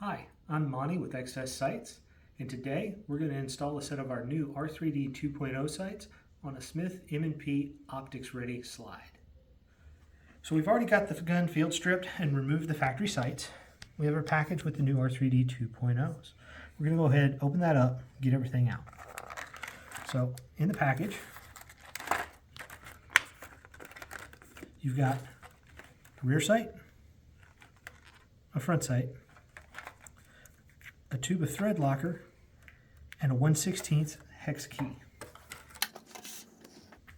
Hi, I'm Monty with XS Sights, and today we're going to install a set of our new R3D 2.0 sights on a Smith M&P optics ready slide. So we've already got the gun field stripped and removed the factory sights. We have our package with the new R3D 2.0s. We're going to go ahead, open that up, get everything out. So in the package, you've got a rear sight, a front sight, a tube of thread locker, and a 1/16 hex key.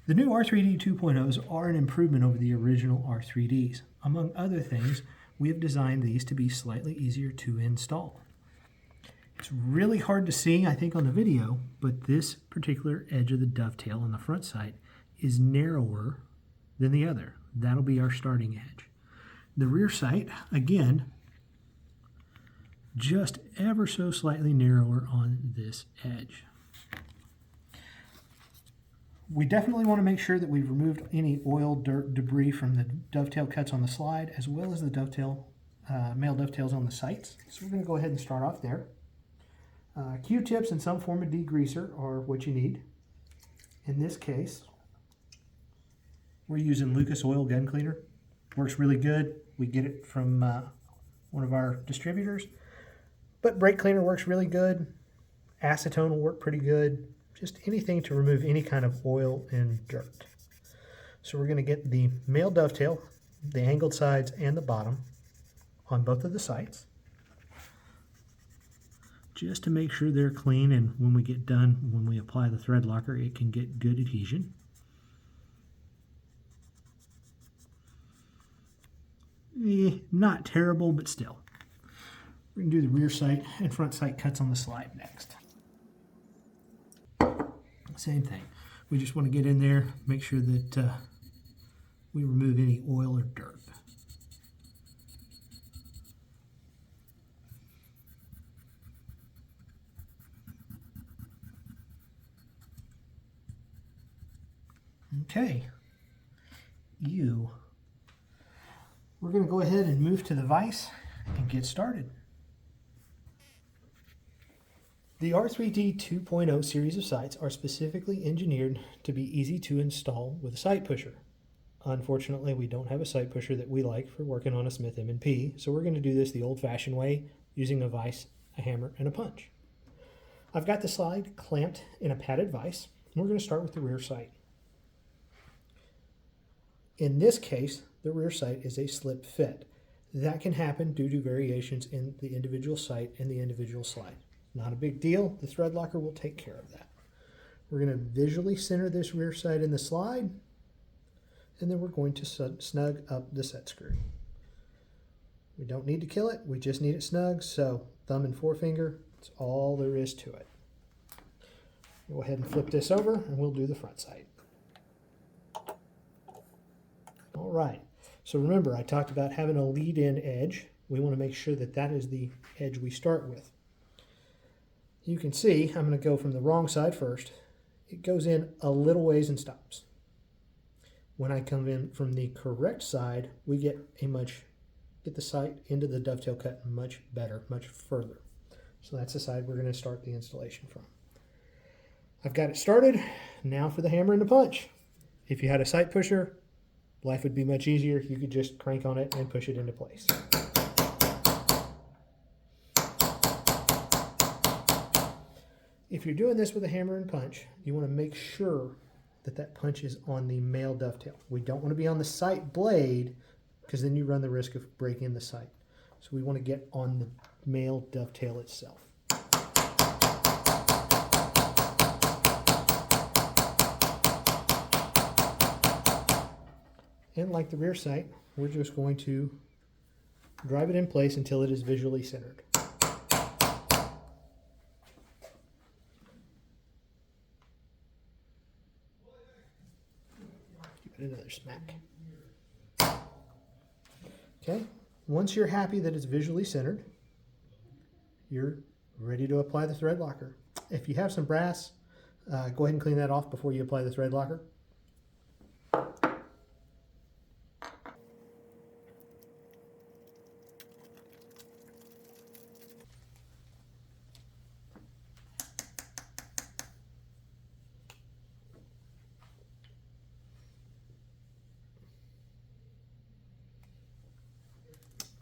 The new R3D 2.0s are an improvement over the original R3Ds. Among other things, we have designed these to be slightly easier to install. It's really hard to see, I think, on the video, but this particular edge of the dovetail on the front sight is narrower than the other. That'll be our starting edge. The rear sight, again, just ever so slightly narrower on this edge. We definitely want to make sure that we've removed any oil, dirt, debris from the dovetail cuts on the slide, as well as the dovetail, male dovetails on the sights. So we're going to go ahead and start off there. Q-tips and some form of degreaser are what you need. In this case, we're using Lucas Oil Gun Cleaner. Works really good. We get it from one of our distributors. But brake cleaner works really good. Acetone will work pretty good. Just anything to remove any kind of oil and dirt. So we're going to get the male dovetail, the angled sides and the bottom on both of the sights, just to make sure they're clean, and when we get done, when we apply the thread locker, it can get good adhesion. Not terrible, but still. We're going to do the rear sight and front sight cuts on the slide next. Same thing. We just want to get in there, make sure that we remove any oil or dirt. Okay. We're going to go ahead and move to the vise and get started. The R3D 2.0 series of sights are specifically engineered to be easy to install with a sight pusher. Unfortunately, we don't have a sight pusher that we like for working on a Smith M&P, so we're going to do this the old-fashioned way, using a vise, a hammer, and a punch. I've got the slide clamped in a padded vise, and we're going to start with the rear sight. In this case, the rear sight is a slip fit. That can happen due to variations in the individual sight and the individual slide. Not a big deal. The thread locker will take care of that. We're going to visually center this rear sight in the slide, and then we're going to snug up the set screw. We don't need to kill it. We just need it snug, so thumb and forefinger, that's all there is to it. Go ahead and flip this over, and we'll do the front sight. All right. So remember, I talked about having a lead-in edge. We want to make sure that that is the edge we start with. You can see I'm going to go from the wrong side first. It goes in a little ways and stops. When I come in from the correct side, we get the sight into the dovetail cut much better, much further. So that's the side we're going to start the installation from. I've got it started. Now for the hammer and the punch. If you had a sight pusher, life would be much easier. You could just crank on it and push it into place. If you're doing this with a hammer and punch, you want to make sure that that punch is on the male dovetail. We don't want to be on the sight blade, because then you run the risk of breaking the sight. So we want to get on the male dovetail itself. And like the rear sight, we're just going to drive it in place until it is visually centered. Give it another smack. Okay, once you're happy that it's visually centered, you're ready to apply the thread locker. If you have some brass, go ahead and clean that off before you apply the thread locker.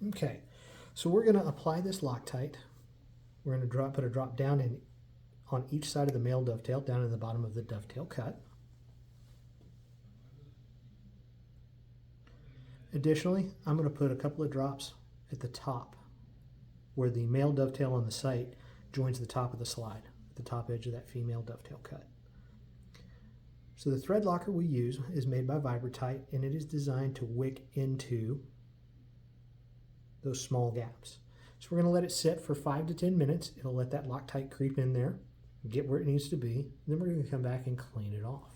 Okay, so we're going to apply this Loctite. We're going to put a drop down on each side of the male dovetail, down in the bottom of the dovetail cut. Additionally, I'm going to put a couple of drops at the top where the male dovetail on the sight joins the top of the slide, at the top edge of that female dovetail cut. So the thread locker we use is made by Vibratite, and it is designed to wick into those small gaps. So we're going to let it sit for 5 to 10 minutes. It'll let that Loctite creep in there, get where it needs to be. Then we're going to come back and clean it off.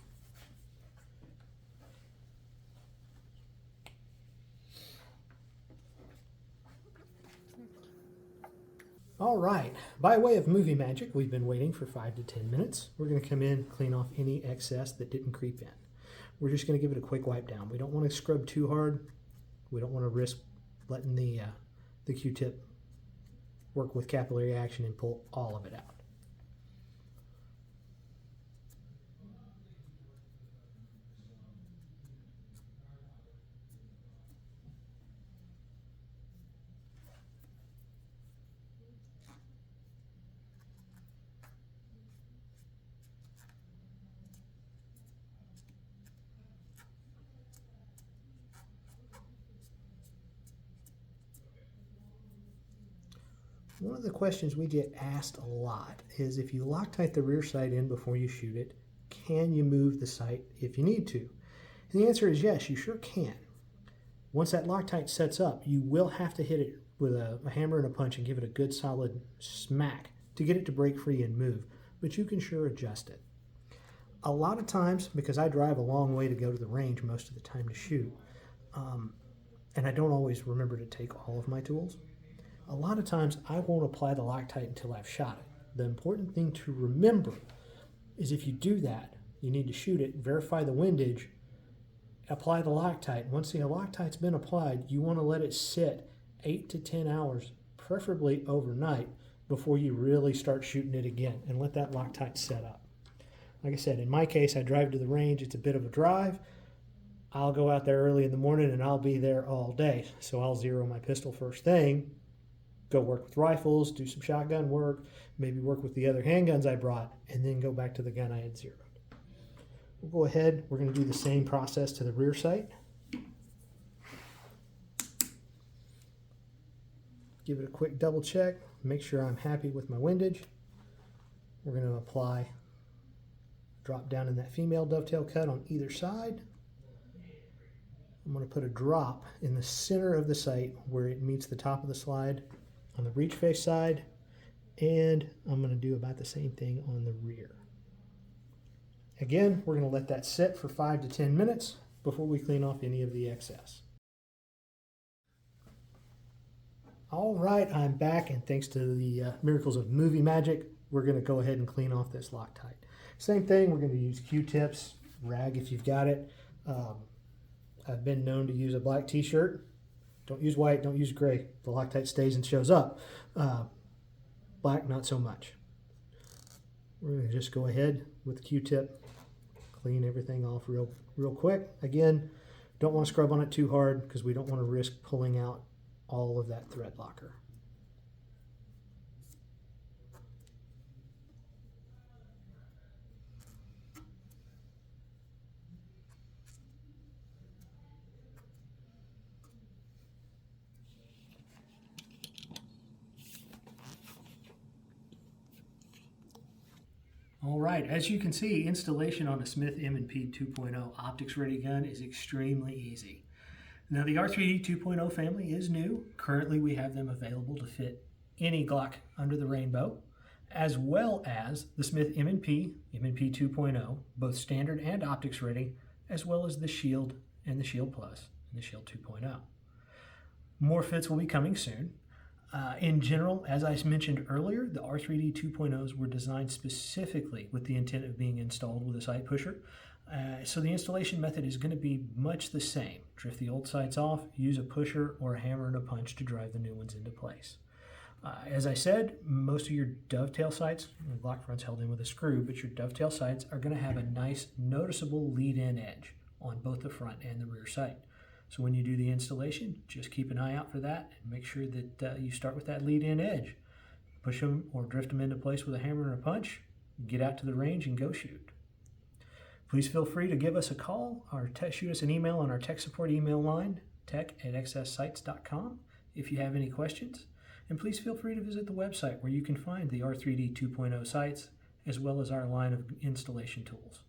All right, by way of movie magic, we've been waiting for 5 to 10 minutes. We're going to come in, clean off any excess that didn't creep in. We're just going to give it a quick wipe down. We don't want to scrub too hard. We don't want to risk letting the Q-tip work with capillary action and pull all of it out. One of the questions we get asked a lot is, if you Loctite the rear sight in before you shoot it, can you move the sight if you need to? And the answer is yes, you sure can. Once that Loctite sets up, you will have to hit it with a hammer and a punch and give it a good solid smack to get it to break free and move, but you can sure adjust it. A lot of times, because I drive a long way to go to the range most of the time to shoot, and I don't always remember to take all of my tools, a lot of times I won't apply the Loctite until I've shot it. The important thing to remember is, if you do that, you need to shoot it, verify the windage, apply the Loctite. Once the Loctite's been applied, you want to let it sit 8 to 10 hours, preferably overnight, before you really start shooting it again, and let that Loctite set up. Like I said, in my case, I drive to the range. It's a bit of a drive. I'll go out there early in the morning and I'll be there all day. So I'll zero my pistol first thing, go work with rifles, do some shotgun work, maybe work with the other handguns I brought, and then go back to the gun I had zeroed. We'll go ahead, we're going to do the same process to the rear sight. Give it a quick double check, make sure I'm happy with my windage. We're going to apply, drop down in that female dovetail cut on either side. I'm going to put a drop in the center of the sight where it meets the top of the slide on the breech face side, and I'm going to do about the same thing on the rear. Again, we're going to let that sit for 5 to 10 minutes before we clean off any of the excess. All right, I'm back, and thanks to the miracles of movie magic, we're going to go ahead and clean off this Loctite. Same thing, we're going to use Q-tips, rag if you've got it. I've been known to use a black t-shirt. Don't use white, don't use gray. The Loctite stays and shows up. Black, not so much. We're going to just go ahead with the Q-tip, clean everything off real quick. Again, don't want to scrub on it too hard because we don't want to risk pulling out all of that thread locker. All right, as you can see, installation on a Smith M&P 2.0 optics ready gun is extremely easy. Now the R3D 2.0 family is new. Currently we have them available to fit any Glock under the rainbow, as well as the Smith M&P 2.0, both standard and optics ready, as well as the Shield and the Shield Plus and the Shield 2.0. More fits will be coming soon. In general, as I mentioned earlier, the R3D 2.0s were designed specifically with the intent of being installed with a sight pusher. So the installation method is going to be much the same. Drift the old sights off, use a pusher or a hammer and a punch to drive the new ones into place. As I said, most of your dovetail sights, the Glock front's held in with a screw, but your dovetail sights are going to have a nice noticeable lead-in edge on both the front and the rear sight. So when you do the installation, just keep an eye out for that and make sure that you start with that lead-in edge. Push them or drift them into place with a hammer and a punch, get out to the range and go shoot. Please feel free to give us a call or shoot us an email on our tech support email line, tech@xssites.com, if you have any questions. And please feel free to visit the website where you can find the R3D 2.0 sights as well as our line of installation tools.